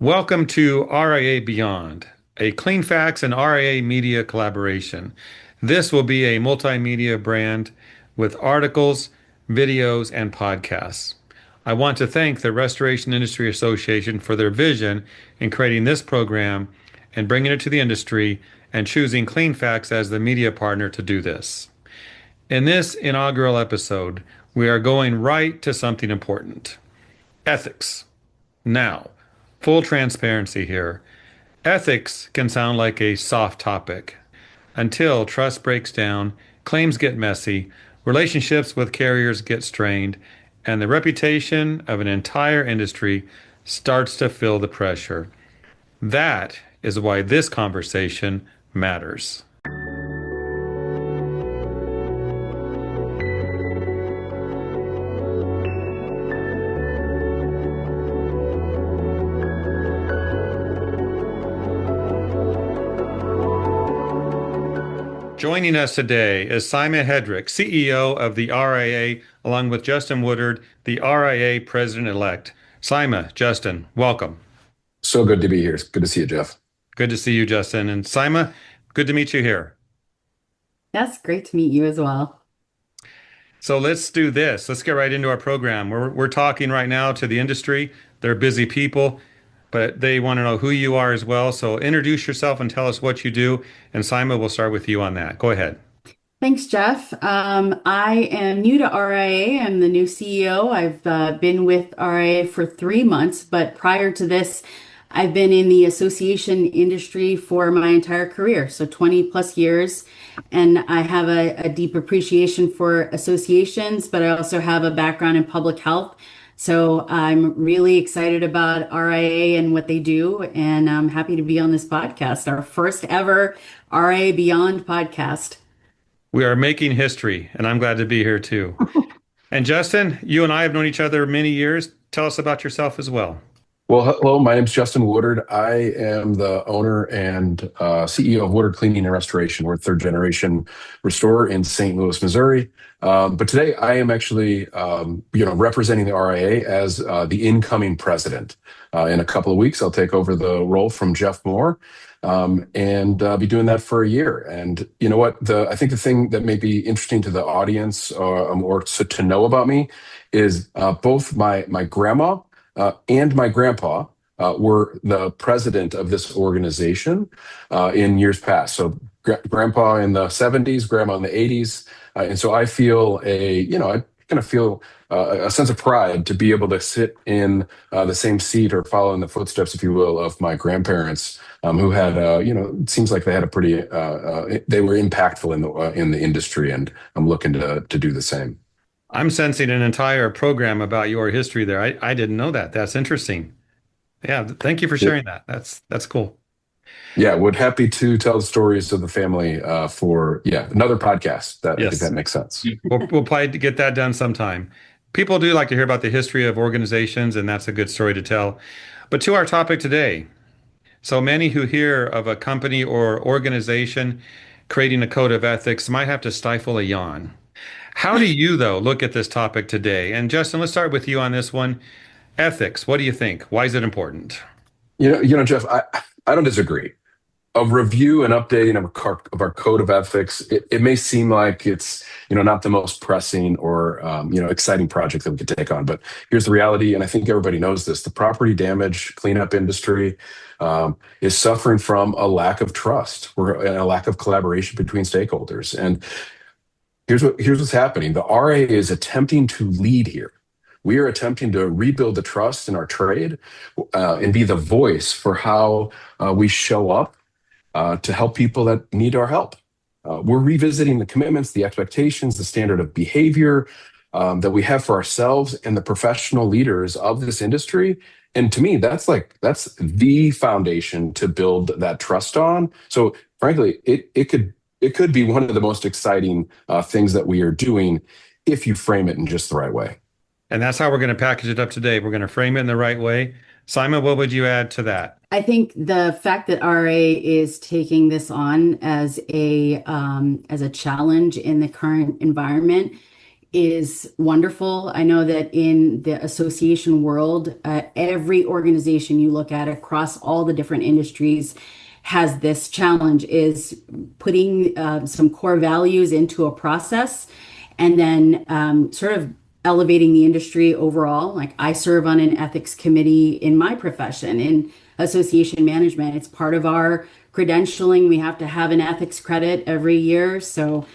Welcome to RIA Beyond, a CleanFacts and RIA media collaboration. This will be a multimedia brand with articles, videos, and podcasts. I want to thank the Restoration Industry Association for their vision in creating this program and bringing it to the industry and choosing CleanFacts as the media partner to do this. In this inaugural episode, we are going right to something important: ethics. Now, full transparency here. Ethics can sound like a soft topic until trust breaks down, claims get messy, relationships with carriers get strained, and the reputation of an entire industry starts to feel the pressure. That is why this conversation matters. Joining us today is Saima Hedrick, CEO of the RIA, along with Justin Woodard, the RIA President Elect. Saima, Justin, welcome. So good to be here. Good to see you, Jeff. Good to see you, Justin. And Saima, good to meet you here. Yes, great to meet you as well. So let's do this. Let's get right into our program. We're talking right now to the industry. They're busy people, but they want to know who you are as well. So introduce yourself and tell us what you do. And Saima, we'll start with you on that. Go ahead. Thanks, Jeff. I am new to RIA. I'm the new CEO. I've been with RIA for 3 months, but prior to this, I've been in the association industry for my entire career, so 20 plus years. And I have a deep appreciation for associations, but I also have a background in public health. So I'm really excited about RIA and what they do, and I'm happy to be on this podcast, our first ever RIA Beyond podcast. We are making history, and I'm glad to be here too. And Justin, you and I have known each other many years. Tell us about yourself as well. Well, hello, my name's Justin Woodard. I am the owner and CEO of Woodard Cleaning and Restoration. We're a third generation restorer in St. Louis, Missouri. But today I am actually, representing the RIA as the incoming president. In a couple of weeks, I'll take over the role from Jeff Moore, and be doing that for a year. And you know what? I think the thing that may be interesting to the audience or to know about me is both my grandma and my grandpa were the president of this organization in years past. So grandpa in the 70s, grandma in the 80s. And so I feel I kind of feel a sense of pride to be able to sit in the same seat or follow in the footsteps, if you will, of my grandparents, who had, it seems like they had a pretty, they were impactful in the industry, and I'm looking to do the same. I'm sensing an entire program about your history there. I didn't know that. That's interesting. Yeah, thank you for sharing that. That's cool. Yeah, would happy to tell the stories of the family for another podcast. I think that makes sense. We'll probably get that done sometime. People do like to hear about the history of organizations, and that's a good story to tell. But to our topic today, so many who hear of a company or organization creating a code of ethics might have to stifle a yawn. How do you, though, look at this topic today? And Justin, let's start with you on this one. Ethics, what do you think? Why is it important? Jeff, I don't disagree. A review and updating of our code of ethics, it may seem like it's not the most pressing or exciting project that we could take on, but here's the reality, and I think everybody knows this: the property damage cleanup industry is suffering from a lack of trust or a lack of collaboration between stakeholders. And here's what's happening: the RA is attempting to lead here. We are attempting to rebuild the trust in our trade and be the voice for how we show up to help people that need our help. We're revisiting the commitments, the expectations, the standard of behavior that we have for ourselves and the professional leaders of this industry. And to me, that's the foundation to build that trust on. So frankly, it could be one of the most exciting things that we are doing if you frame it in just the right way. And that's how we're going to package it up today. We're going to frame it in the right way. Saima, what would you add to that? I think the fact that RA is taking this on as a challenge in the current environment is wonderful. I know that in the association world, every organization you look at across all the different industries has this challenge is putting some core values into a process and then sort of elevating the industry overall. Like I serve on an ethics committee in my profession in association management. It's part of our credentialing. We have to have an ethics credit every year. So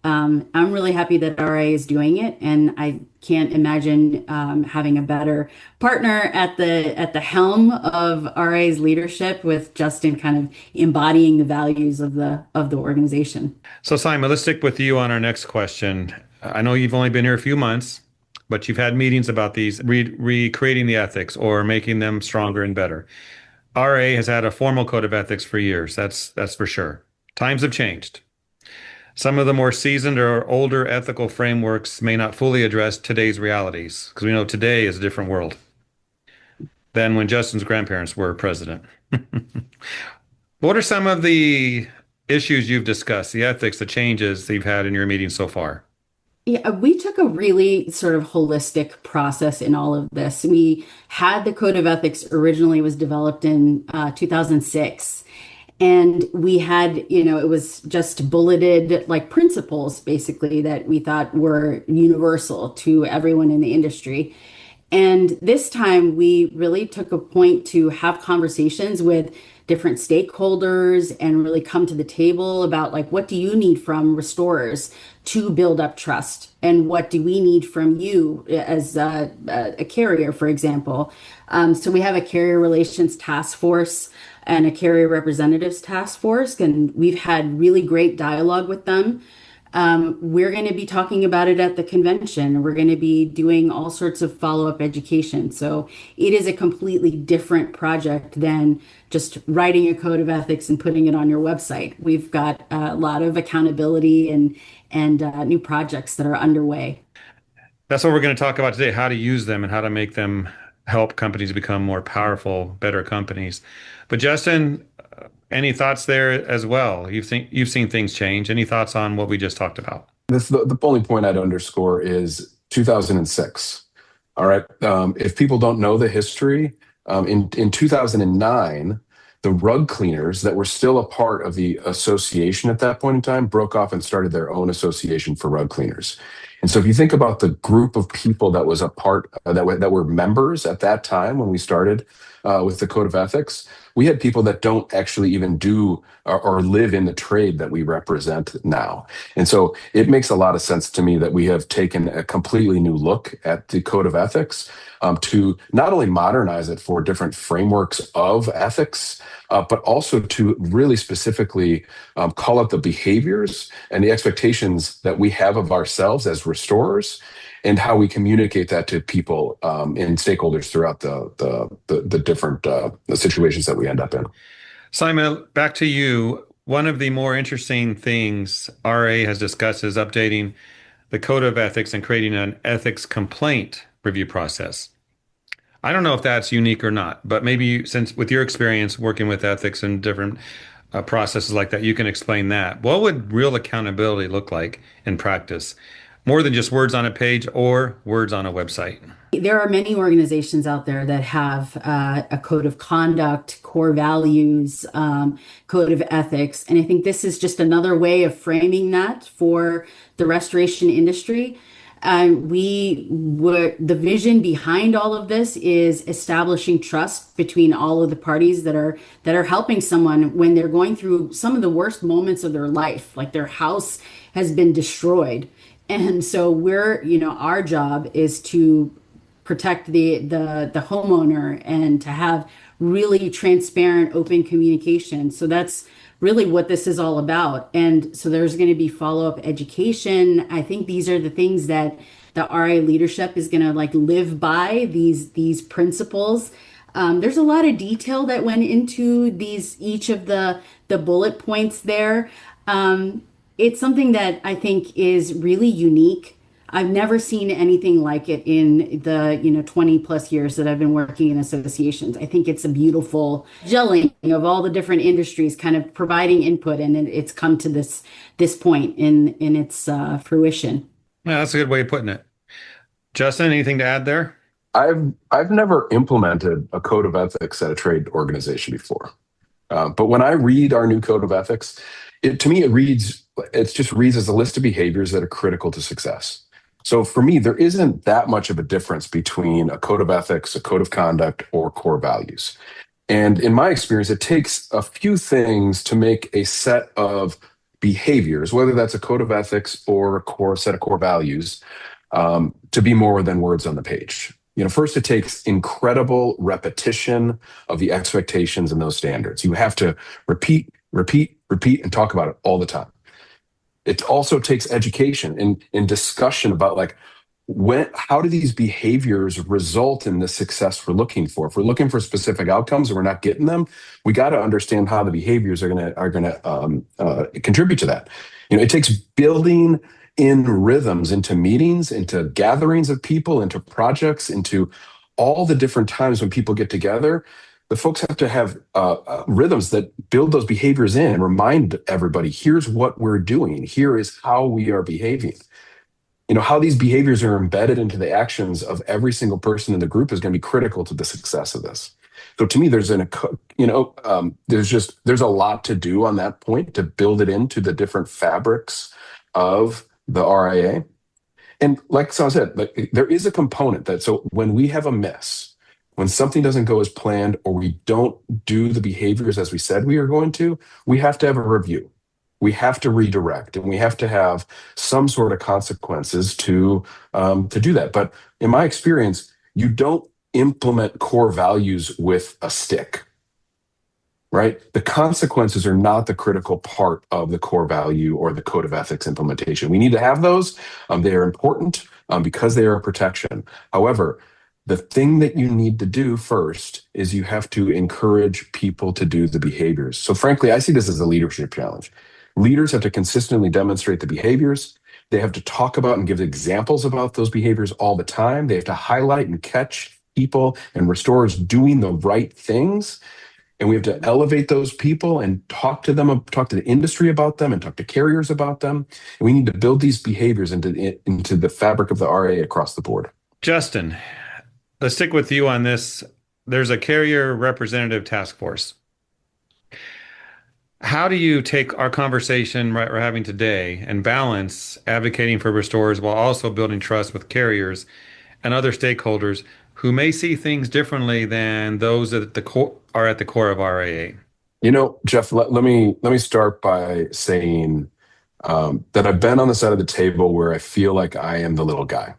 I'm really happy that RIA is doing it, and I can't imagine having a better partner at the helm of RIA's leadership with Justin kind of embodying the values of the organization. So, Simon, let's stick with you on our next question. I know you've only been here a few months, but you've had meetings about these recreating the ethics or making them stronger and better. RIA has had a formal code of ethics for years. That's for sure. Times have changed. Some of the more seasoned or older ethical frameworks may not fully address today's realities, because we know today is a different world than when Justin's grandparents were president. What are some of the issues you've discussed, the ethics, the changes that you've had in your meetings so far? Yeah, we took a really sort of holistic process in all of this. We had the Code of Ethics originally was developed in 2006. And we had, it was just bulleted like principles basically that we thought were universal to everyone in the industry. And this time we really took a point to have conversations with different stakeholders and really come to the table about like, what do you need from restorers to build up trust? And what do we need from you as a carrier, for example? So we have a carrier relations task force and a carrier representatives task force, and we've had really great dialogue with them. We're going to be talking about it at the convention. We're going to be doing all sorts of follow-up education. So it is a completely different project than just writing a code of ethics and putting it on your website. We've got a lot of accountability and new projects that are underway. That's what we're going to talk about today, how to use them and how to make them help companies become more powerful, better companies. But Justin, any thoughts there as well? You've seen things change. Any thoughts on what we just talked about? The only point I'd underscore is 2006. All right. If people don't know the history, in 2009, the rug cleaners that were still a part of the association at that point in time broke off and started their own association for rug cleaners. And so if you think about the group of people that was a part that were members at that time when we started with the Code of Ethics, we had people that don't actually even do or live in the trade that we represent now. And so it makes a lot of sense to me that we have taken a completely new look at the Code of Ethics to not only modernize it for different frameworks of ethics, but also to really specifically call out the behaviors and the expectations that we have of ourselves as restorers and how we communicate that to people and stakeholders throughout the different situations that we end up in. Simon, back to you. One of the more interesting things RA has discussed is updating the Code of Ethics and creating an ethics complaint review process. I don't know if that's unique or not, but maybe since with your experience working with ethics and different processes like that, you can explain that. What would real accountability look like in practice? More than just words on a page or words on a website. There are many organizations out there that have a code of conduct, core values, code of ethics. And I think this is just another way of framing that for the restoration industry. The vision behind all of this is establishing trust between all of the parties that are helping someone when they're going through some of the worst moments of their life, like their house has been destroyed. And so our job is to protect the homeowner and to have really transparent, open communication. So that's really what this is all about. And so there's going to be follow-up education. I think these are the things that the RIA leadership is going to live by, these principles. There's a lot of detail that went into each of the bullet points there. It's something that I think is really unique. I've never seen anything like it in the 20 plus years that I've been working in associations. I think it's a beautiful gelling of all the different industries kind of providing input, and it's come to this point in its fruition. Yeah, that's a good way of putting it. Justin, anything to add there? I've never implemented a code of ethics at a trade organization before. But when I read our new code of ethics, to me, it just reads as a list of behaviors that are critical to success. So for me, there isn't that much of a difference between a code of ethics, a code of conduct, or core values. And in my experience, it takes a few things to make a set of behaviors, whether that's a code of ethics or a core set of core values, to be more than words on the page. First, it takes incredible repetition of the expectations and those standards. You have to repeat, repeat, repeat, and talk about it all the time. It also takes education and discussion about how do these behaviors result in the success we're looking for? If we're looking for specific outcomes and we're not getting them, we got to understand how the behaviors are going to contribute to that. It takes building in rhythms into meetings, into gatherings of people, into projects, into all the different times when people get together. The folks have to have rhythms that build those behaviors in and remind everybody, here's what we're doing. Here is how we are behaving. How these behaviors are embedded into the actions of every single person in the group is going to be critical to the success of this. So to me, there's a lot to do on that point to build it into the different fabrics of the RIA. And like I said, there is a component so when we have a miss, when something doesn't go as planned, or we don't do the behaviors as we said we are going to, we have to have a review. We have to redirect, and we have to have some sort of consequences to do that. But in my experience, you don't implement core values with a stick, right? The consequences are not the critical part of the core value or the code of ethics implementation. We need to have those. They are important because they are a protection. However, the thing that you need to do first is you have to encourage people to do the behaviors. So frankly, I see this as a leadership challenge. Leaders have to consistently demonstrate the behaviors. They have to talk about and give examples about those behaviors all the time. They have to highlight and catch people and restorers doing the right things. And we have to elevate those people and talk to them, talk to the industry about them, and talk to carriers about them. And we need to build these behaviors into the fabric of the RA across the board. Justin, let's stick with you on this. There's a carrier representative task force. How do you take our conversation we're having today and balance advocating for restorers while also building trust with carriers and other stakeholders who may see things differently than those that are at the core of RIA? Jeff, let me start by saying that I've been on the side of the table where I feel like I am the little guy,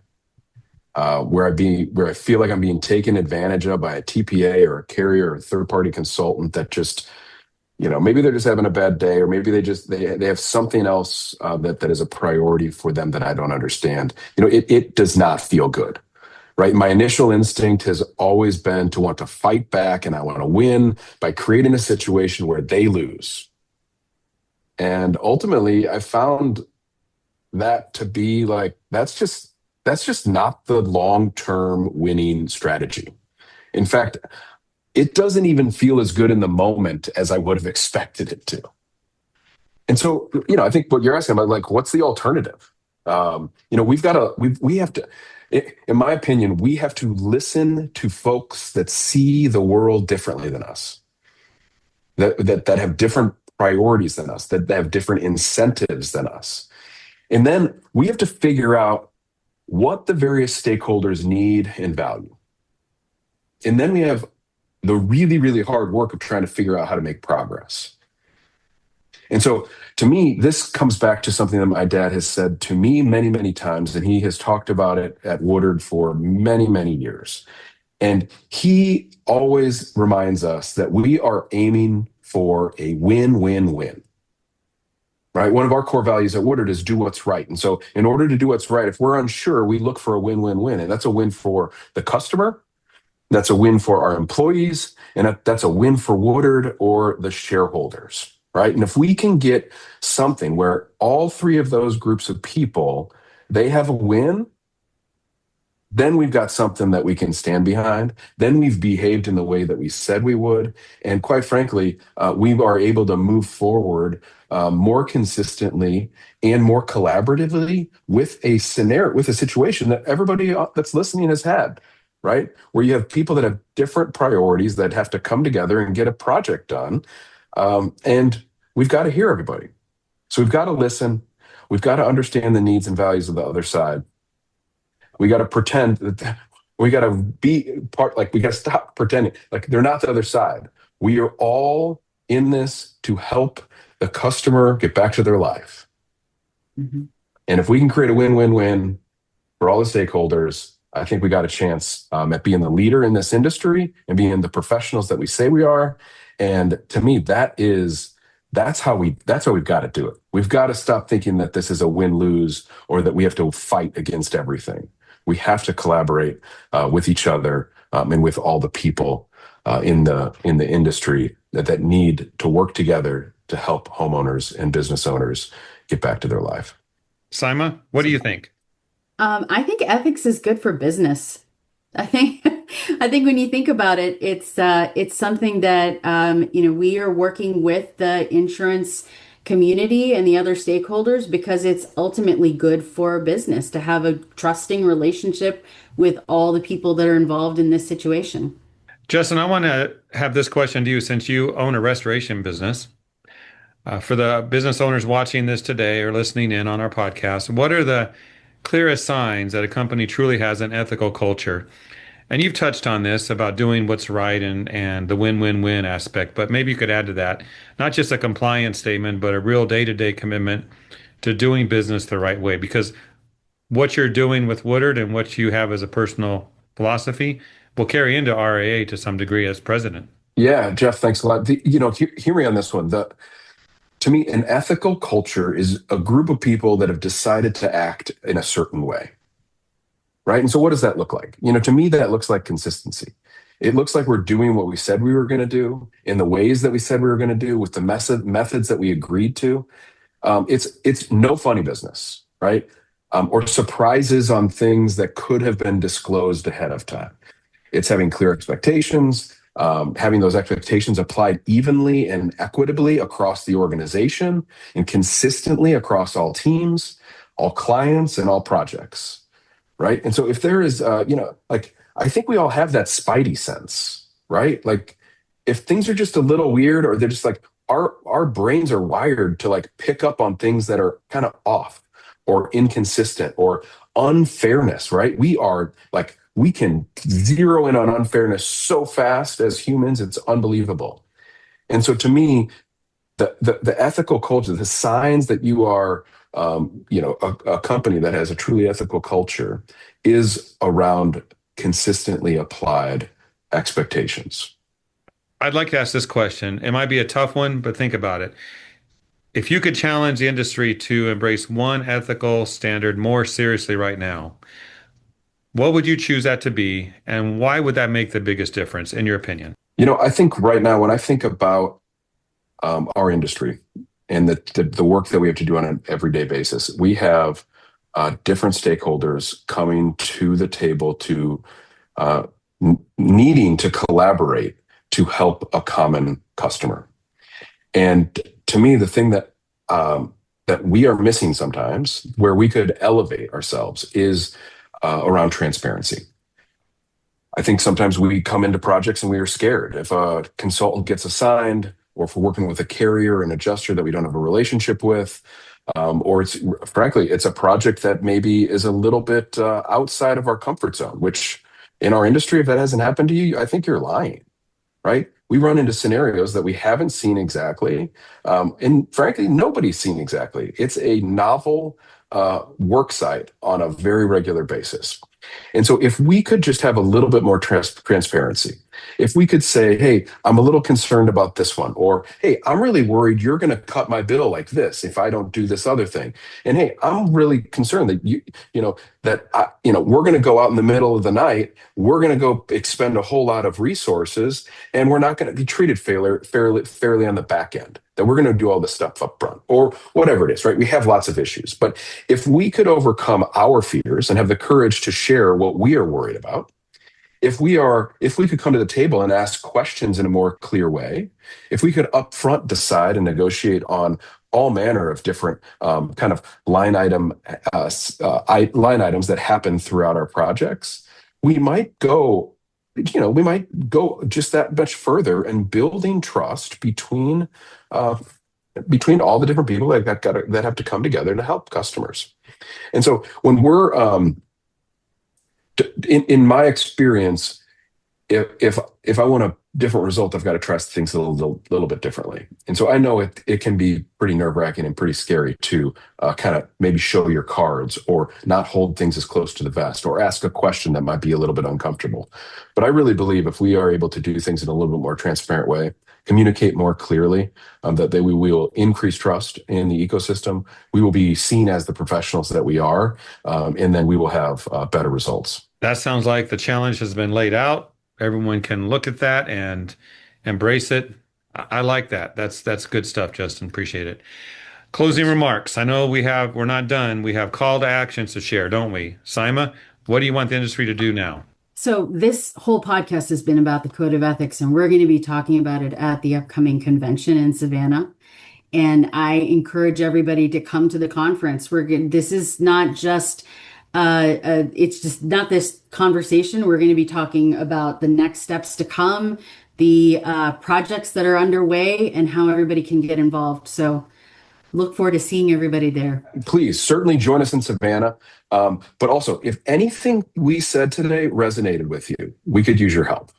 where I feel like I'm being taken advantage of by a TPA or a carrier or a third-party consultant that just, maybe they're just having a bad day, or maybe they have something else that is a priority for them that I don't understand. It does not feel good, right? My initial instinct has always been to want to fight back, and I want to win by creating a situation where they lose. And ultimately, I found that to be that's just not the long-term winning strategy. In fact, it doesn't even feel as good in the moment as I would have expected it to. And so, I think what you're asking about, what's the alternative? We have to, in my opinion, we have to listen to folks that see the world differently than us, that have different priorities than us, that have different incentives than us. And then we have to figure out what the various stakeholders need and value. And then we have the really, really hard work of trying to figure out how to make progress. And so to me, this comes back to something that my dad has said to me many, many times, and he has talked about it at Woodard for many, many years. And he always reminds us that we are aiming for a win-win-win, right? One of our core values at Woodard is do what's right. And so in order to do what's right, if we're unsure, we look for a win-win-win. And that's a win for the customer, that's a win for our employees, and that's a win for Woodard or the shareholders, right? And if we can get something where all three of those groups of people, they have a win, then we've got something that we can stand behind. Then we've behaved in the way that we said we would. And quite frankly, we are able to move forward more consistently and more collaboratively with a scenario, with a situation that everybody that's listening has had, right? Where you have people that have different priorities that have to come together and get a project done. And we've got to hear everybody. So we've got to listen. We've got to understand the needs and values of the other side. We got to pretend that we got to be part, like we got to stop pretending like they're not the other side. We are all in this to help the customer get back to their life. Mm-hmm. And if we can create a win-win-win for all the stakeholders, I think we got a chance at being the leader in this industry and being the professionals that we say we are. And to me, that's how we've got to do it. We've got to stop thinking that this is a win-lose or that we have to fight against everything. We have to collaborate with each other and with all the people in the industry that need to work together to help homeowners and business owners get back to their life. Saima, what do you think? I think ethics is good for business. I think when you think about it, it's something that we are working with the insurance community and the other stakeholders because it's ultimately good for business to have a trusting relationship with all the people that are involved in this situation. Justin, I want to have this question to you since you own a restoration business. For the business owners watching this today or listening in on our podcast, what are the clearest signs that a company truly has an ethical culture? And you've touched on this about doing what's right and the win-win-win aspect, but maybe you could add to that, not just a compliance statement, but a real day-to-day commitment to doing business the right way. Because what you're doing with Woodard and what you have as a personal philosophy will carry into RIA to some degree as president. Yeah, Jeff, thanks a lot. Hear me on this one. To me, an ethical culture is a group of people that have decided to act in a certain way. Right. And so what does that look like? To me, that looks like consistency. It looks like we're doing what we said we were going to do in the ways that we said we were going to do with the methods that we agreed to. It's no funny business, right? Or surprises on things that could have been disclosed ahead of time. It's having clear expectations, having those expectations applied evenly and equitably across the organization and consistently across all teams, all clients, and all projects. Right. And so if there is, I think we all have that spidey sense, right? Like if things are just a little weird or they're just like our brains are wired to like pick up on things that are kind of off or inconsistent or unfairness, right? We can zero in on unfairness so fast as humans, it's unbelievable. And so to me, the ethical culture, the signs that you are a company that has a truly ethical culture is around consistently applied expectations. I'd like to ask this question. It might be a tough one, but think about it. If you could challenge the industry to embrace one ethical standard more seriously right now, what would you choose that to be, and why would that make the biggest difference, in your opinion? I think right now, when I think about our industry, and the work that we have to do on an everyday basis, we have different stakeholders coming to the table to needing to collaborate to help a common customer. And to me, the thing that we are missing sometimes, where we could elevate ourselves, is around transparency. I think sometimes we come into projects and we are scared. If a consultant gets assigned, or if we're working with a carrier, an adjuster that we don't have a relationship with, or it's a project that maybe is a little bit outside of our comfort zone, which in our industry, if that hasn't happened to you, I think you're lying, right? We run into scenarios that we haven't seen exactly. And frankly, nobody's seen exactly. It's a novel work site on a very regular basis. And so if we could just have a little bit more transparency, If we could say, hey, I'm a little concerned about this one, or hey, I'm really worried you're going to cut my bill like this if I don't do this other thing. And hey, I'm really concerned that we're going to go out in the middle of the night, we're going to go expend a whole lot of resources, and we're not going to be treated fairly on the back end. That we're going to do all this stuff up front, or whatever it is, right? We have lots of issues. But if we could overcome our fears and have the courage to share what we are worried about, if we could come to the table and ask questions in a more clear way, if we could upfront decide and negotiate on all manner of different kind of line items that happen throughout our projects, we might go just that much further in building trust between all the different people that have to come together to help customers. And so when we're in my experience, if I want a different result, I've got to trust things a little bit differently. And so I know it can be pretty nerve-wracking and pretty scary to kind of maybe show your cards or not hold things as close to the vest or ask a question that might be a little bit uncomfortable. But I really believe if we are able to do things in a little bit more transparent way, communicate more clearly, we will increase trust in the ecosystem. We will be seen as the professionals that we are, and then we will have better results. That sounds like the challenge has been laid out. Everyone can look at that and embrace it. I like that. That's good stuff, Justin. Appreciate it. Closing remarks. I know we're not done. We have call to actions to share, don't we? Saima, what do you want the industry to do now? So this whole podcast has been about the code of ethics, and we're going to be talking about it at the upcoming convention in Savannah. And I encourage everybody to come to the conference. This is not just it's just not this conversation. We're going to be talking about the next steps to come, the projects that are underway, and how everybody can get involved. So look forward to seeing everybody there. Please, certainly join us in Savannah. But also, if anything we said today resonated with you, we could use your help,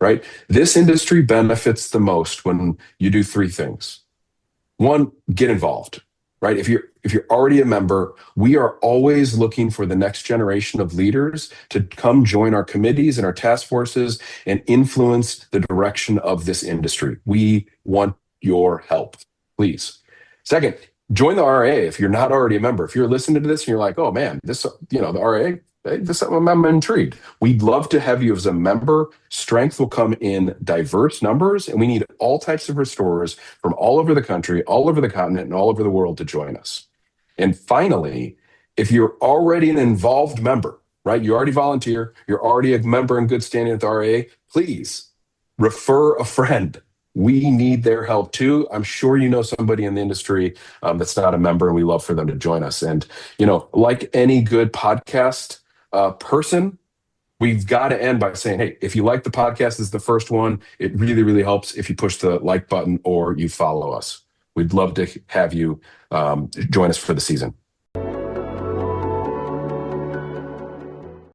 right? This industry benefits the most when you do three things. One, get involved, right? If you're already a member, we are always looking for the next generation of leaders to come join our committees and our task forces and influence the direction of this industry. We want your help, please. Second, join the RIA if you're not already a member. If you're listening to this and you're like, oh man, the RIA, I'm intrigued. We'd love to have you as a member. Strength will come in diverse numbers, and we need all types of restorers from all over the country, all over the continent, and all over the world to join us. And finally, if you're already an involved member, right? You already volunteer, you're already a member in good standing with the RIA, please refer a friend. We need their help too. I'm sure you know somebody in the industry that's not a member, and we love for them to join us. And, like any good podcast person, we've got to end by saying, hey, if you like the podcast, this is the first one. It really, really helps if you push the like button or you follow us. We'd love to have you join us for the season.